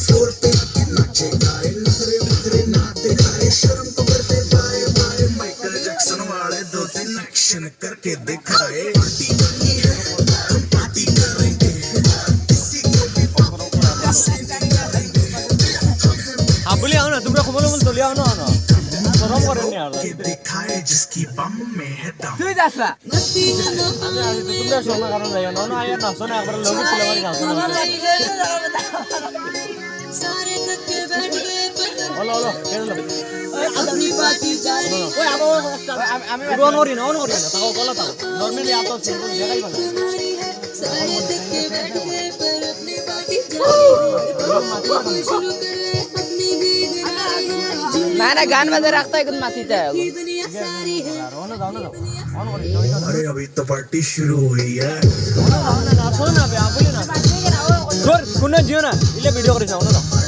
floor पे आके नाचे गाए नखरे नखरे ना दिखाए शर्म को करते बाय बाय माइकल जैक्सन वाले दो तीन एक्शन करके दिखाए पार्टी करनी है हम पार्टी करेंगे किसी को भी बोले आओ ना तुमरा खबर बोल तो ले आओ ना शरम करें नहीं यार के दिखाए जिसकी बम में है दम তুই যাস না तुमरा सोना कारण जाइयो ना आया ना सोना एक बार लोग चले मारी ना सारे थक के बैठ गए पर हेलो हेलो केन लो अपनी बातें जारी ओए আমি অন করি না তাও গলা তাও নরমালি আতো সিম্পল দেখাই ভালো हमारी है सारे थक के बैठ गए पर अपनी बातें जारी शुरू करे अपनी भी না না গান বাজে রাখতে এখন মাটিতে दुनिया सारी है অন দাও না অন করি अरे अभी तो पार्टी शुरू हुई है না শোনো না বে আপনি না জোর শুনে দিও না ইলে ভিডিও করিস না অন দাও